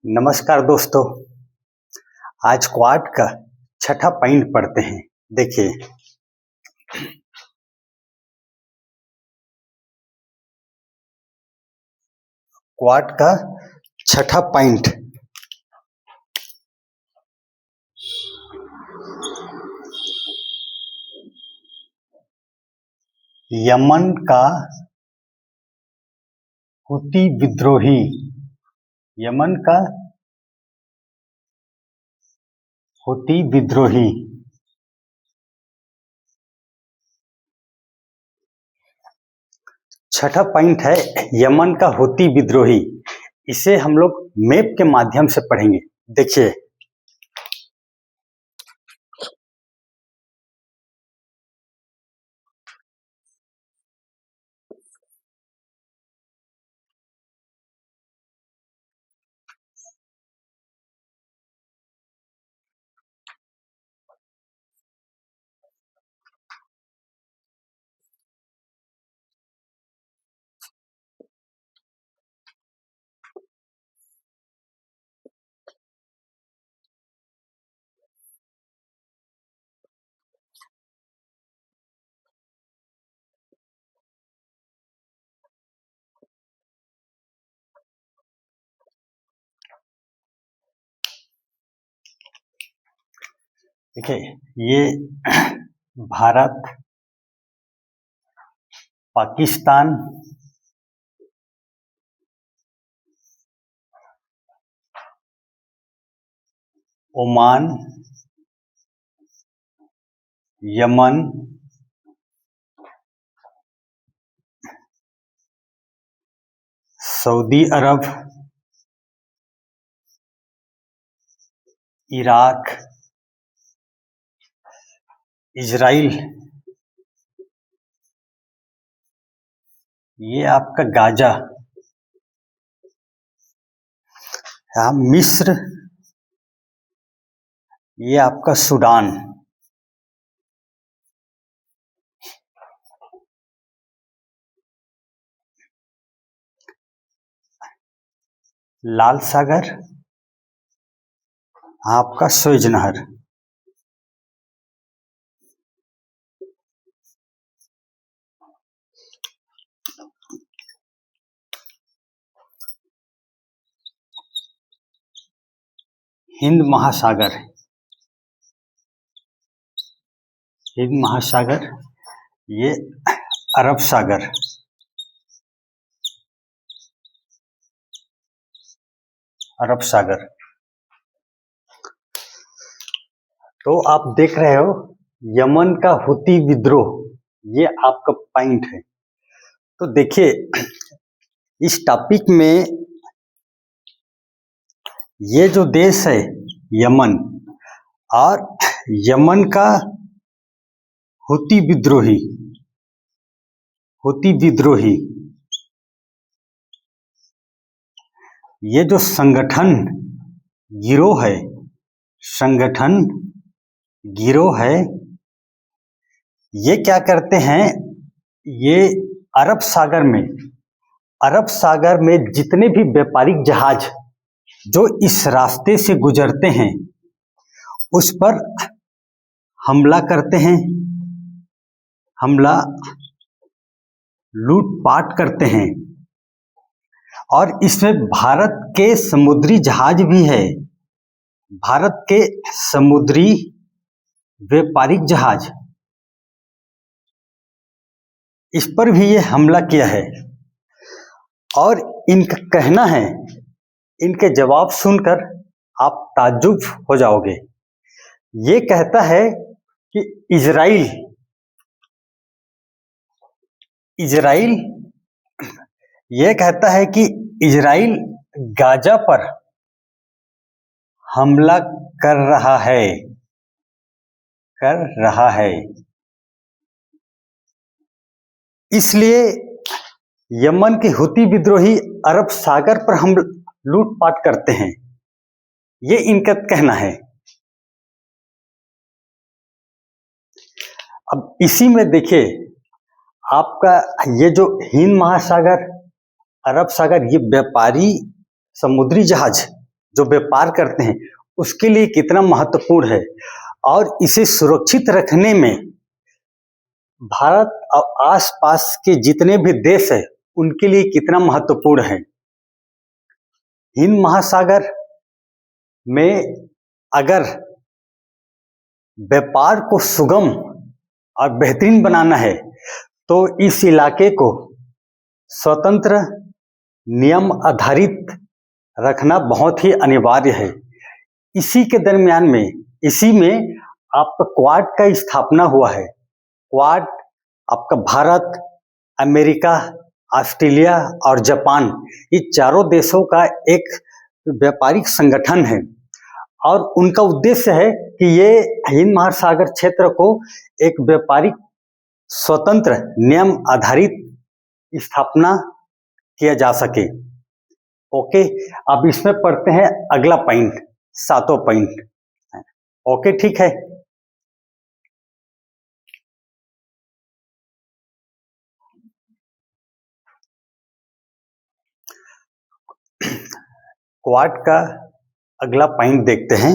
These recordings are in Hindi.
नमस्कार दोस्तों। आज क्वाड का छठा पॉइंट पढ़ते हैं। देखिए, क्वाड का छठा पॉइंट, यमन का हुती विद्रोही। यमन का हुती विद्रोही छठा पॉइंट है यमन का हुती विद्रोही। इसे हम लोग मैप के माध्यम से पढ़ेंगे। देखिए, ये Bharat, Pakistan, Oman, Yemen, Saudi Arabia, Iraq, Israel, ये आपका गाजा, मिस्र, ये आपका सूडान, लाल सागर, आपका स्वेज नहर, हिंद महासागर, हिंद महासागर, ये अरब सागर, अरब सागर। तो आप देख रहे हो यमन का हुती विद्रोह, ये आपका पॉइंट है। तो देखिए, इस टॉपिक में ये जो देश है यमन, और यमन का हुती विद्रोही, हुती विद्रोही, ये जो संगठन गिरोह है, संगठन गिरोह है, ये क्या करते हैं, ये अरब सागर में जितने भी व्यापारिक जहाज जो इस रास्ते से गुजरते हैं उस पर हमला करते हैं, हमला लूटपाट करते हैं। और इसमें भारत के समुद्री जहाज भी है, भारत के समुद्री व्यापारिक जहाज, इस पर भी ये हमला किया है। और इनका कहना है, इनके जवाब सुनकर आप ताज्जुब हो जाओगे। ये कहता है कि इजराइल ये कहता है कि इजराइल गाजा पर हमला कर रहा है। इसलिए यमन के हुती विद्रोही अरब सागर पर हम लूटपाट करते हैं, ये इनका कहना है। अब इसी में देखिए, आपका ये जो हिंद महासागर, अरब सागर, ये व्यापारी समुद्री जहाज जो व्यापार करते हैं उसके लिए कितना महत्वपूर्ण है, और इसे सुरक्षित रखने में भारत और आसपास के जितने भी देश हैं उनके लिए कितना महत्वपूर्ण है। हिंद महासागर में अगर व्यापार को सुगम और बेहतरीन बनाना है तो इस इलाके को स्वतंत्र नियम आधारित रखना बहुत ही अनिवार्य है। इसी के दरमियान में, इसी में आपका क्वाड का स्थापना हुआ है। क्वाड आपका भारत, अमेरिका, ऑस्ट्रेलिया और जापान, ये चारों देशों का एक व्यापारिक संगठन है, और उनका उद्देश्य है कि ये हिंद महासागर क्षेत्र को एक व्यापारिक स्वतंत्र नियम आधारित स्थापना किया जा सके। ओके, अब इसमें पढ़ते हैं अगला पॉइंट, 7वां पॉइंट। ओके, ठीक है। क्वाड का अगला पॉइंट देखते हैं।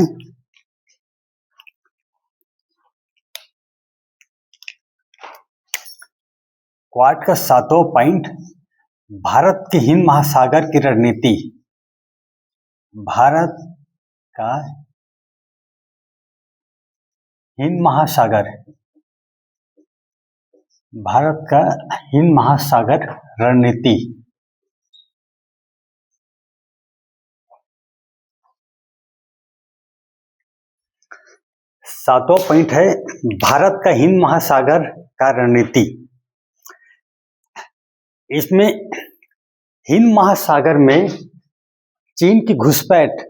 क्वाड का 7वां पॉइंट, भारत के हिंद महासागर की रणनीति। भारत का हिंद महासागर, भारत का हिंद महासागर रणनीति। सातवां पॉइंट है भारत का हिंद महासागर का रणनीति। इसमें हिंद महासागर में चीन की घुसपैठ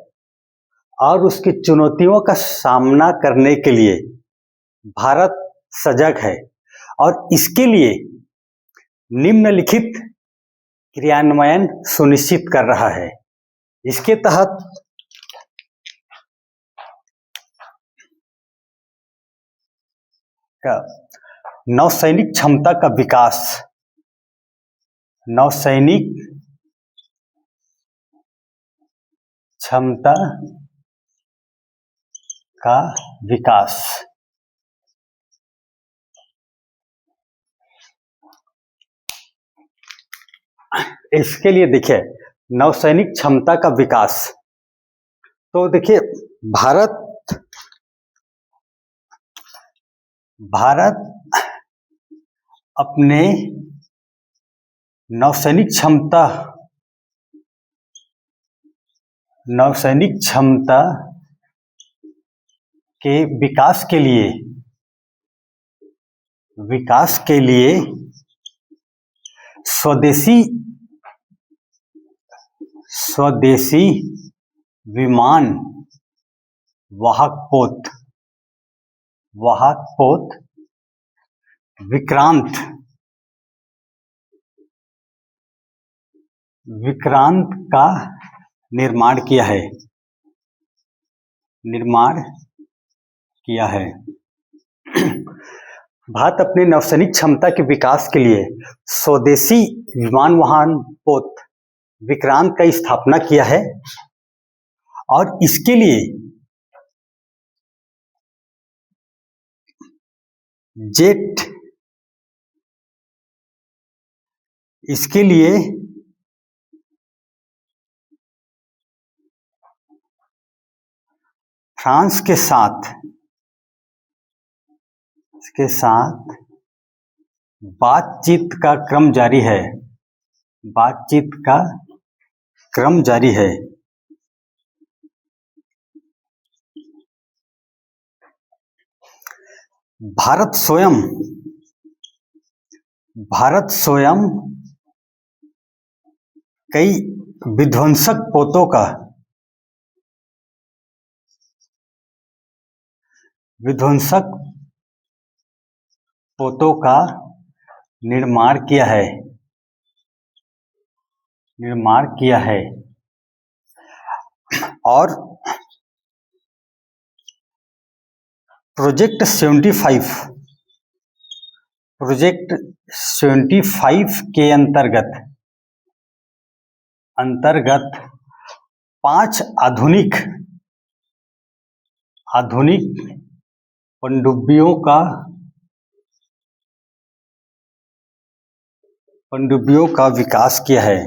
और उसकी चुनौतियों का सामना करने के लिए भारत सजग है, और इसके लिए निम्नलिखित क्रियान्वयन सुनिश्चित कर रहा है। इसके तहत नौसैनिक क्षमता का विकास, नौसैनिक क्षमता का विकास, इसके लिए देखिए नौसैनिक क्षमता का विकास। तो देखिए भारत अपने नौसैनिक क्षमता के विकास के लिए स्वदेशी विमान वाहक पोत विक्रांत का निर्माण किया है। भारत अपने नौसैनिक क्षमता के विकास के लिए स्वदेशी विमान वाहन पोत विक्रांत का स्थापना किया है, और इसके लिए फ्रांस के साथ बातचीत का क्रम जारी है। भारत स्वयं कई विध्वंसक पोतों का निर्माण किया है और प्रोजेक्ट 75 के अंतर्गत 5 आधुनिक पनडुब्बियों का विकास किया है।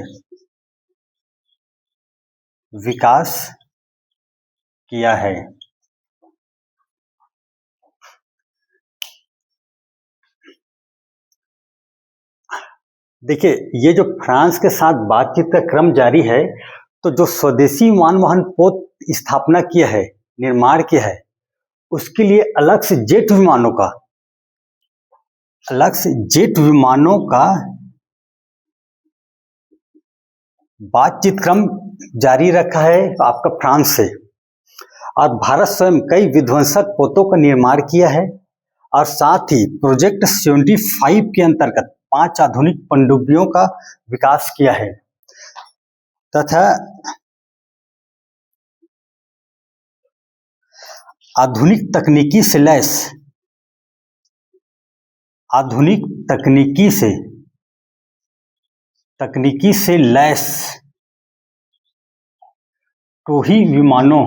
देखिए, ये जो फ्रांस के साथ बातचीत का क्रम जारी है, तो जो स्वदेशी विमानवाहन पोत स्थापना किया है, निर्माण किया है, उसके लिए अलग से जेट विमानों का बातचीत क्रम जारी रखा है आपका फ्रांस से। और भारत स्वयं कई विध्वंसक पोतों का निर्माण किया है और साथ ही प्रोजेक्ट 75 के अंतर्गत 5 आधुनिक पनडुब्बियों का विकास किया है तथा आधुनिक तकनीकी से लैस टोही विमानों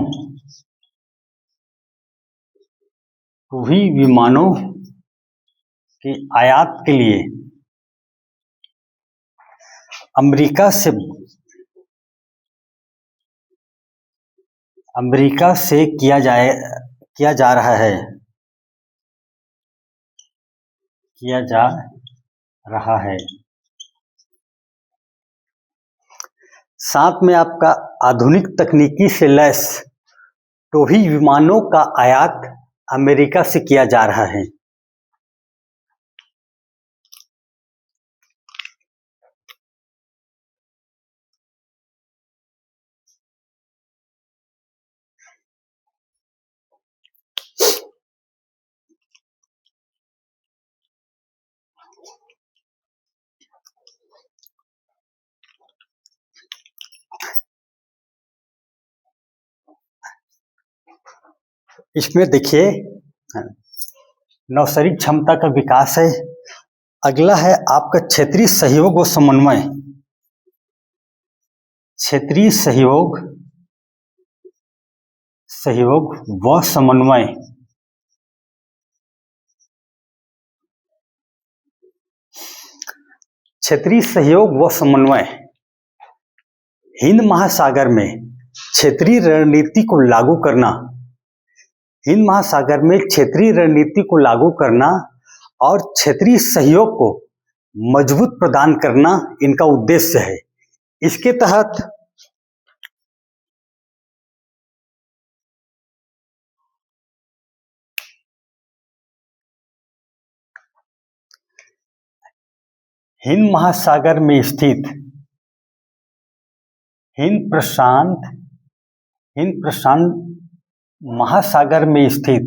के आयात के लिए अमेरिका से किया जा रहा है। साथ में आपका आधुनिक तकनीकी से लैस टोही विमानों का आयात अमेरिका से किया जा रहा है। इसमें देखिए नौसैनिक क्षमता का विकास है। अगला है आपका क्षेत्रीय सहयोग व समन्वय। क्षेत्रीय सहयोग व समन्वय हिंद महासागर में क्षेत्रीय रणनीति को लागू करना और क्षेत्रीय सहयोग को मजबूत प्रदान करना इनका उद्देश्य है। इसके तहत हिंद महासागर में स्थित हिंद प्रशांत महासागर में स्थित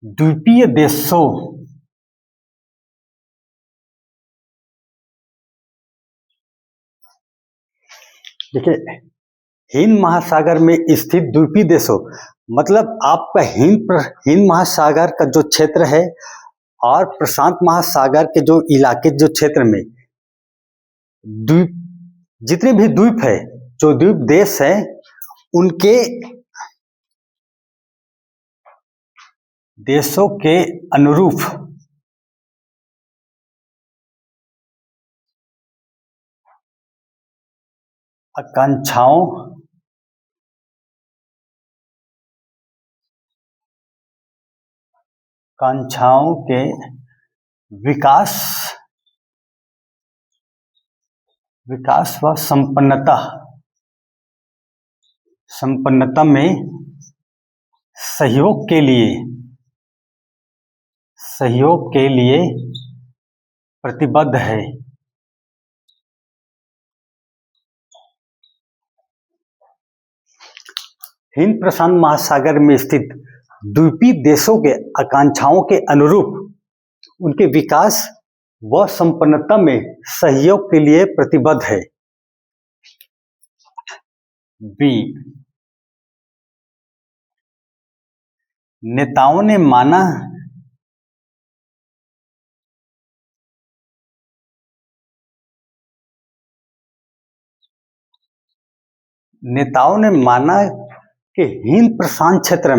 द्वीपीय देशों देखिए हिंद महासागर में स्थित द्वीपीय देशों मतलब आपका हिंद महासागर का जो क्षेत्र है और प्रशांत महासागर के जो इलाके जो क्षेत्र में द्वीप जितने भी द्वीप है जो द्वीप देश है उनके देशों के अनुरूप आकांक्षाओं के विकास व संपन्नता में सहयोग के लिए प्रतिबद्ध है। हिंद प्रशांत महासागर में स्थित द्वीपीय देशों के आकांक्षाओं के अनुरूप उनके विकास व संपन्नता में सहयोग के लिए प्रतिबद्ध है। बी नेताओं ने माना नेताओं ने माना कि हिंद प्रशांत क्षेत्र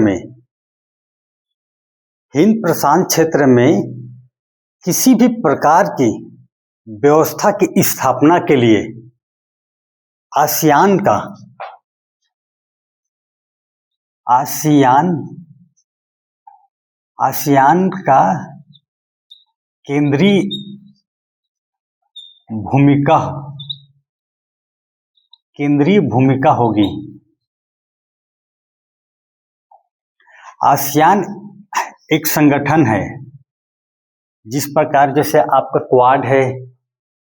में किसी भी प्रकार की व्यवस्था की स्थापना के लिए आसियान का केंद्रीय भूमिका होगी। आसियान एक संगठन है, जिस प्रकार जैसे आपका क्वाड है,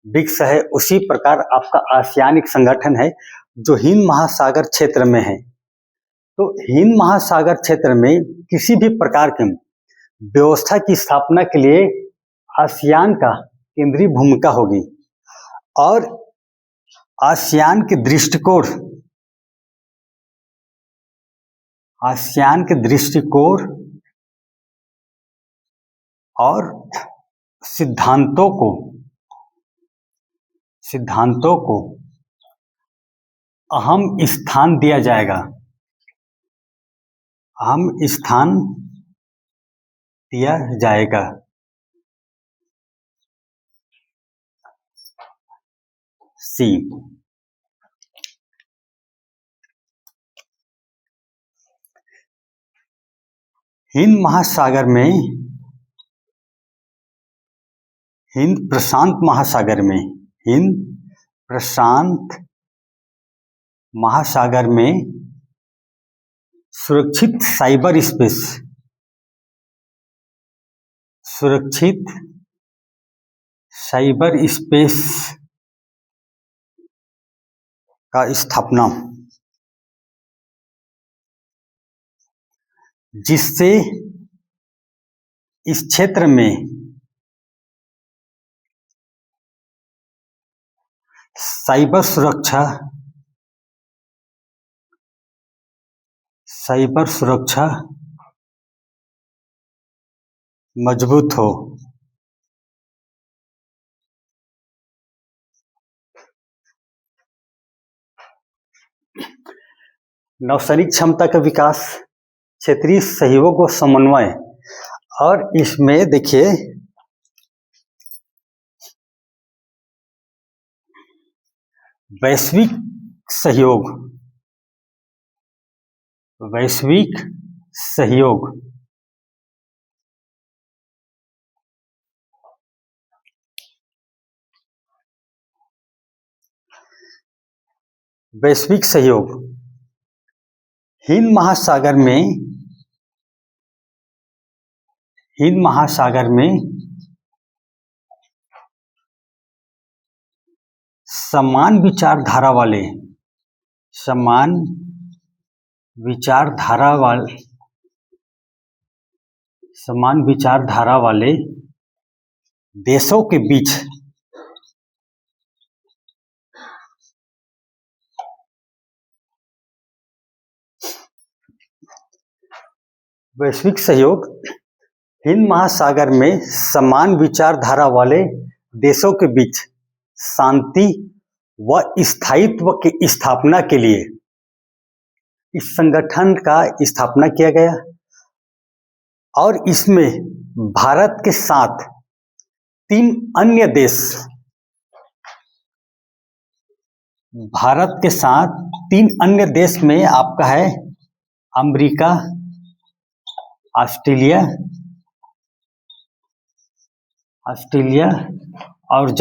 ब्रिक्स है, उसी प्रकार आपका आसियान एक संगठन है जो हिंद महासागर क्षेत्र में है। तो हिंद महासागर क्षेत्र में किसी भी प्रकार की व्यवस्था की स्थापना के लिए आसियान का केंद्रीय भूमिका होगी और आसियान के दृष्टिकोण और सिद्धांतों को अहम स्थान दिया जाएगा। सी हिंद प्रशांत महासागर में सुरक्षित साइबर स्पेस का स्थापना, जिससे इस क्षेत्र में साइबर सुरक्षा मजबूत हो। नौसैनिक क्षमता का विकास, क्षेत्रीय सहयोग व समन्वय, और इसमें देखिए वैश्विक सहयोग हिंद महासागर में समान विचारधारा वाले देशों के बीच वैश्विक सहयोग हिंद महासागर में समान विचारधारा वाले देशों के बीच शांति व स्थायित्व की स्थापना के लिए इस संगठन का स्थापना किया गया और इसमें भारत के साथ तीन अन्य देश में आपका है अमेरिका, ऑस्ट्रेलिया और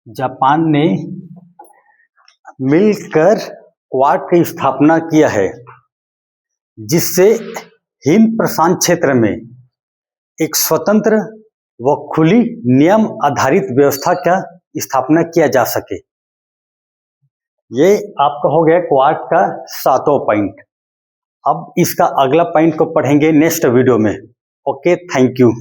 जापान ने मिलकर क्वाड की स्थापना किया है, जिससे हिंद प्रशांत क्षेत्र में एक स्वतंत्र व खुली नियम आधारित व्यवस्था का स्थापना किया जा सके। ये आपका हो गया क्वाड का 7वां पॉइंट। अब इसका अगला पॉइंट को पढ़ेंगे नेक्स्ट वीडियो में। Okay, thank you.